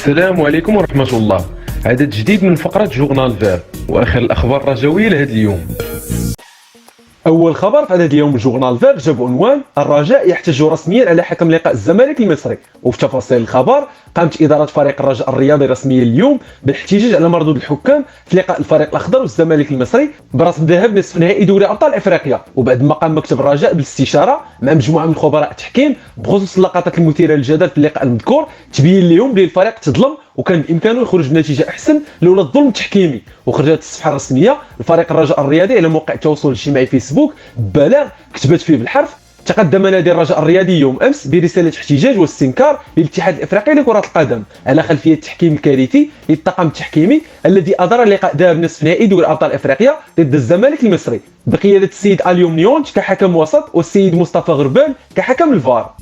السلام عليكم ورحمة الله. عدد جديد من فقرة جورنال فير وآخر الأخبار الرجوية لهذا اليوم. أول خبر في هذا اليوم من جورنال فير جاب عنوان الرجاء يحتج رسميا على حكم لقاء الزمالك المصري. وفي تفاصيل الخبر قامت إدارة فريق الرجاء الرياضي رسميا اليوم بالاحتجاج على مردود الحكام في لقاء الفريق الأخضر والزمالك المصري برسم ذهاب نصف نهائي دوري أبطال إفريقيا، وبعد ما قام مكتب الرجاء بالاستشارة مع مجموعة من خبراء التحكيم بخصوص اللقطات المثيرة للجدل في اللقاء المذكور، تبين لهم بلي الفريق تظلم وكان بامكانه يخرج بنتيجه احسن لولا الظلم التحكيمي. وخرجت الصفحه الرسميه لفريق الرجاء الرياضي على موقع التواصل الاجتماعي فيسبوك ببلاغ كتبت فيه بالحرف: تقدم نادي الرجاء الرياضي يوم امس برساله احتجاج واستنكار للاتحاد الافريقي لكره القدم على خلفيه التحكيم الكارثي للطاقم التحكيمي الذي ادار لقاء ذهاب نصف نهائي دوري ابطال افريقيا ضد الزمالك المصري بقياده السيد اليوم نيونج كحكم وسط والسيد مصطفى غربال كحكم الفار.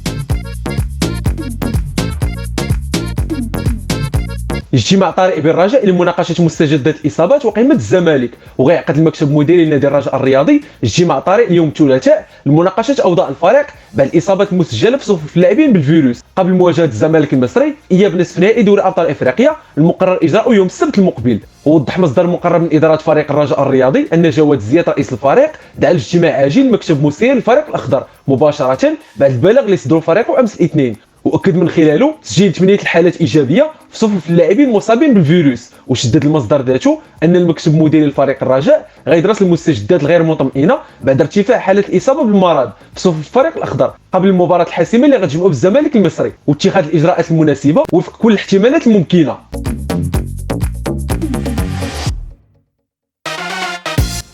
اجتماع طارئ بالرجاء لمناقشه مستجدات الاصابات وقيمه الزمالك. وغيعقد المكتب المديري لنادي الرجاء الرياضي اجتماع طارئ اليوم الثلاثاء لمناقشه اوضاع الفريق بعد الاصابات المسجله في صفوف اللاعبين بالفيروس قبل مواجهه الزمالك المصري اياب نصف نهائي دوري ابطال افريقيا المقرر اجراؤه يوم السبت المقبل. ووضح مصدر مقرب من اداره فريق الرجاء الرياضي ان جواد زياد رئيس الفريق دعا لاجتماع عاجل مكتب مسير الفريق الاخضر مباشره بعد البلاغ اللي صدروا فريقه امس الاثنين، واكد من خلاله تسجيل 8 الحالات ايجابيه في صفوف اللاعبين المصابين بالفيروس. وشدد المصدر ذاته ان المكتب المديري لفريق الرجاء غيدرس المستجدات الغير مطمئنه بعد ارتفاع حالات الاصابه بالمرض في صفوف الفريق الاخضر قبل المباراه الحاسمه اللي غتجمعوا بالزمالك المصري واتخاذ الاجراءات المناسبه وفق كل الاحتمالات الممكنه.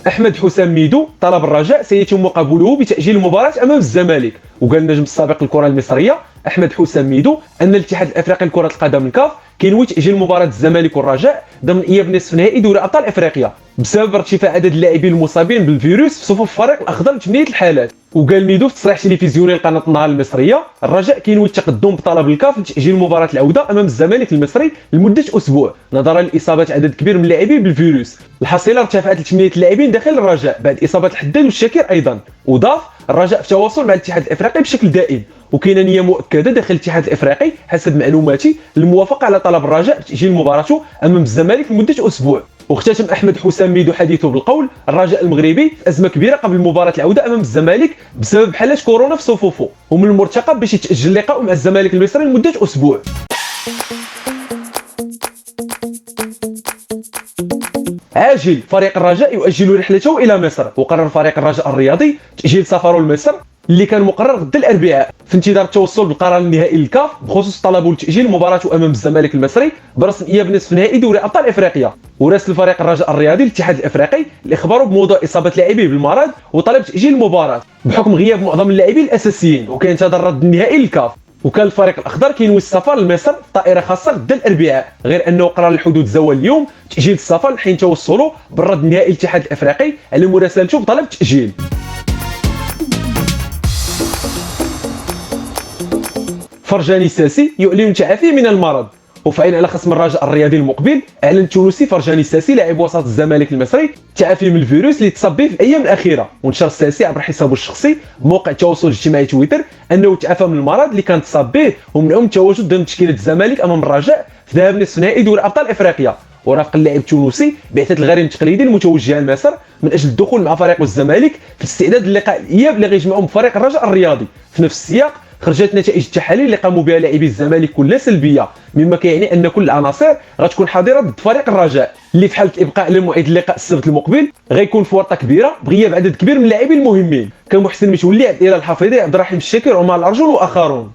احمد حسام ميدو طلب الرجاء سيتم قبوله بتاجيل المباراه امام الزمالك. وقال النجم السابق للكره المصريه احمد حسام ميدو ان الاتحاد الافريقي لكره القدم الكاف كينوي تاجيل مباراه الزمالك والرجاء ضمن اياب نصف نهائي دوري ابطال افريقيا بسبب ارتفاع عدد اللاعبين المصابين بالفيروس في صفوف الفريق الاخضر ل8 الحالات. وقال ميدو في تصريح تلفزيوني لقناه النهار المصريه الرجاء كينوي التقدم بطلب الكاف لتاجيل مباراه العوده امام الزمالك المصري لمده اسبوع نظرا لاصابه عدد كبير من اللاعبين بالفيروس. الحصيله ارتفعت ل8 اللاعبين داخل الرجاء بعد اصابه الحداد والشاكر ايضا. وضاف الرجاء في تواصل مع الاتحاد الافريقي بشكل دائم وكاينه نيه مؤكده داخل الاتحاد الافريقي حسب معلوماتي للموافقه على طلب الرجاء بتاجيل مباراته امام الزمالك لمده اسبوع. واختتم احمد حسام ميدو حديثه بالقول الرجاء المغربي في ازمه كبيره قبل مباراه العوده امام الزمالك بسبب حالات كورونا في صفوفه ومن المرتقب باش يتاجل لقاءه مع الزمالك المصري لمده اسبوع. عاجل فريق الرجاء يؤجل رحلته الى مصر. وقرر فريق الرجاء الرياضي تاجيل سفره لمصر اللي كان مقرر غدا الاربعاء في انتظار التوصل بالقرار النهائي للكاف بخصوص طلبه لتاجيل مباراته امام الزمالك المصري برسم اياب نصف نهائي دوري ابطال افريقيا. وراسل فريق الرجاء الرياضي للاتحاد الافريقي لاخباره بموضوع اصابه لاعبيه بالمرض وطلب تاجيل المباراه بحكم غياب معظم اللاعبين الاساسيين وكينتظر الرد النهائي للكاف. وكان الفريق الاخضر كينوي السفر لمصر بطائره خاصه غدا الاربعاء، غير انه قرر الحدود زوال اليوم تاجيل السفر حين توصله بالرد النهائي للاتحاد الافريقي على مراسلته بطلب التاجيل. فرجاني الساسي يعلن تعافيه من المرض. وفعلا على خصم الرجاء الرياضي المقبل اعلن التونسي فرجاني الساسي لاعب وسط الزمالك المصري تعافي من الفيروس اللي تصاب به في الايام الاخيره. ونشر الساسي عبر حسابه الشخصي بموقع التواصل الاجتماعي تويتر انه تعافى من المرض اللي كان تصاب به ومنعه من التواجد ضمن تشكيله الزمالك امام الرجاء في ذهاب نصف نهائي دوري ابطال افريقيا. ورافق اللاعب التونسي بعثه الغريم التقليدي المتوجهه لمصر من اجل الدخول مع فريق الزمالك في استعداد للقاء الاياب اللي غيجمعهم بفريق الرجاء الرياضي. في نفس السياق خرجت نتائج التحاليل اللي قاموا بها لاعبي الزمالك كلها سلبيه، مما كيعني ان كل العناصر غتكون حاضره ضد فريق الرجاء اللي في حاله الابقاء على موعد اللقاء السبت المقبل غيكون في ورطه كبيره بغياب عدد كبير من اللاعبين المهمين كمحسن متولي، عبد الاله الحفيظي، عبد الرحيم الشاكر، عمر الارجل واخرون.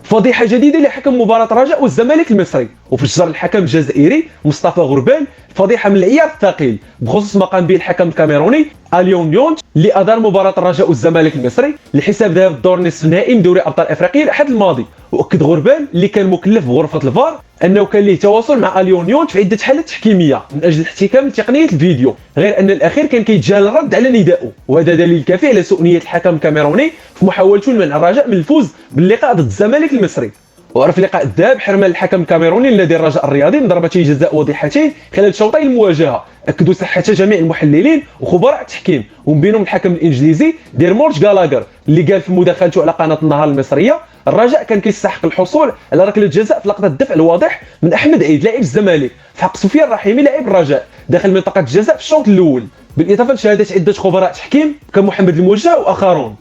فضيحه جديده لحكم مباراه الرجاء والزمالك المصري. وفي الشهر الحكم الجزائري مصطفى غربال فضيحه من العيار الثقيل بخصوص ما قام به الحكم الكاميروني اليون نيونج اللي ادار مباراه الرجاء والزمالك المصري لحساب ذهاب الدور نصف النهائي من دوري ابطال افريقيا الاحد الماضي. واكد غربال اللي كان مكلف بغرفه الفار انه كان ليه تواصل مع اليون نيونج في عده حالات تحكيميه من اجل الاحتكام لتقنيه الفيديو، غير ان الاخير كان كيتجاهل الرد على ندائه. وهذا دليل كافي على سوء نيه الحكم الكاميروني في محاولته لمنع الرجاء من الفوز باللقاء ضد الزمالك المصري. وعرف لقاء الذهاب حرمان الحكم الكاميروني لنادي الرجاء الرياضي من ضربتي جزاء واضحتين خلال شوطي المواجهه اكدوا صحتها جميع المحللين وخبراء التحكيم، ومن بينهم الحكم الانجليزي ديرمورج غالاغر اللي قال في مداخلته على قناه النهار المصريه الرجاء كان كيستحق الحصول على ركله جزاء في لقطه الدفع الواضح من احمد عيد لاعب الزمالك في حق سفيان الرحيمي لاعب الرجاء داخل منطقه الجزاء في الشوط الاول، بالاضافه لشهاده عده خبراء تحكيم كمحمد الموجه واخرون.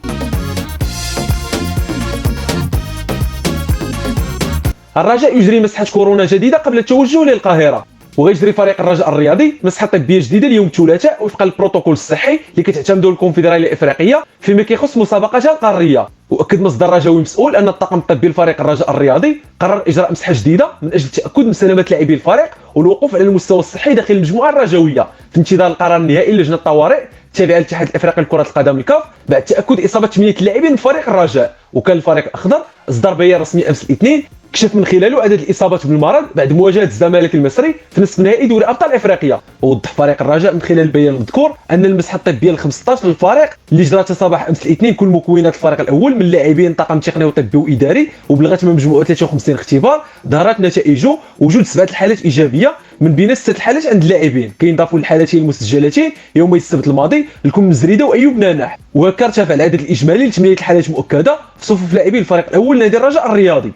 الرجاء يجري مسحه كورونا جديده قبل التوجه للقاهره، وغيجري فريق الرجاء الرياضي مسحه طبيه جديده اليوم الثلاثاء وفقا للبروتوكول الصحي اللي كتعتمده الكونفدراليه الافريقيه فيما كيخص مسابقتها القاريه. واكد مصدر رجاوي مسؤول ان الطاقم الطبي لفريق الرجاء الرياضي قرر اجراء مسحه جديده من اجل التاكد من سلامه لاعبي الفريق والوقوف على المستوى الصحي داخل المجموعه الرجاويه في انتظار القرار النهائي لجنه الطوارئ التابعه للاتحاد الافريقي لكره القدم الكاف بعد تاكد اصابه 8 لاعبين من فريق الرجاء. وكان الفريق الاخضر اصدر بيان رسمي امس الاثنين كشف من خلاله عدد الاصابات بالمرض بعد مواجهه الزمالك المصري في نصف نهائي دوري ابطال افريقيا. ووضح فريق الرجاء من خلال البيان المذكور ان المسحه الطبيه ال 15 للفريق اللي جراتها صباح امس الاثنين كل مكونات الفريق الاول من لاعبين طاقم تقني وطبي واداري وبلغت من مجموعه 53 اختبار ظهرت نتائجه وجود 7 الحالات ايجابيه من بين 6 الحالات عند اللاعبين كينضافوا للحالتين المسجلتين يوم السبت الماضي لكم مزريده وايوب ناناح. وهكا ارتفع العدد الاجمالي ل 8 الحالات مؤكده في صفوف لاعبي الفريق الاول نادي الرجاء الرياضي.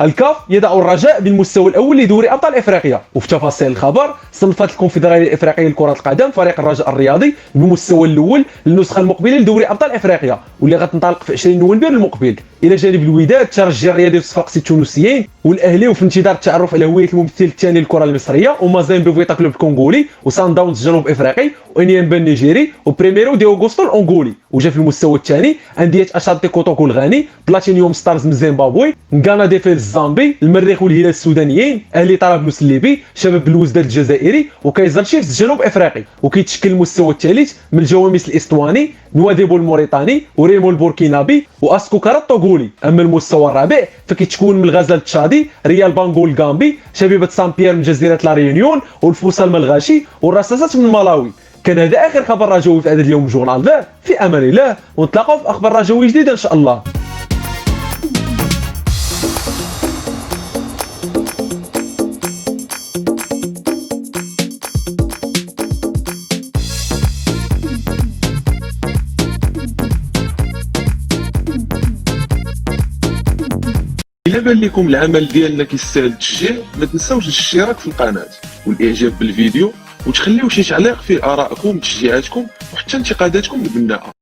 الكاف يضع الرجاء بالمستوى الاول لدوري ابطال افريقيا. وفي تفاصيل الخبر صنفت الكونفدراليه الافريقيه لكره القدم فريق الرجاء الرياضي بالمستوى الاول للنسخه المقبله لدوري ابطال افريقيا واللي غتنطلق في 20 نوفمبر المقبل، الى جانب الوداد الترجي الرياضي والصفاقسي التونسيين والاهلي، وفي انتظار التعرف على هويه الممثل الثاني للكره المصريه ومازيمبي فيتا كلوب الكونغولي وسان داونز الجنوب افريقي وانيامبا النيجيري وبريميرو دي اوغوستو الانغولي. وجا في المستوى الثاني انديه اشانتي كوتوكو الغاني، بلاتينيوم ستارز من زيمبابوي، نغانا ديفيل الزامبي، المريخ والهلال السودانيين، اهلي طرابلس الليبي، شباب الوزداد الجزائري وكايزر تشيفز الجنوب افريقي. وكيتشكل المستوى الثالث من الجواميس الاسطواني، نواديبو الموريتاني وريمو البوركينابي واسكوكارا الطوغولي. اما المستوى الرابع فكيتكون من الغزال التشادي، ريال بانغول الغامبي، شبيبه سان بيير من جزيره لا ريونيون والفوسا الملغاشي والرصاصات من مالاوي. كان هذا اخر خبر رجوي في هذا اليوم جورنال فار، في امان الله ونتلاقاو في اخبار رجوي جديده ان شاء الله. إلا بان لكم العمل ديالنا كيستاهل التشجيع ما تنساوش الاشتراك في القناة والاعجاب بالفيديو وتخليو شي تعليق فيه ارائكم وتشجيعاتكم وحتى انتقاداتكم البناءة.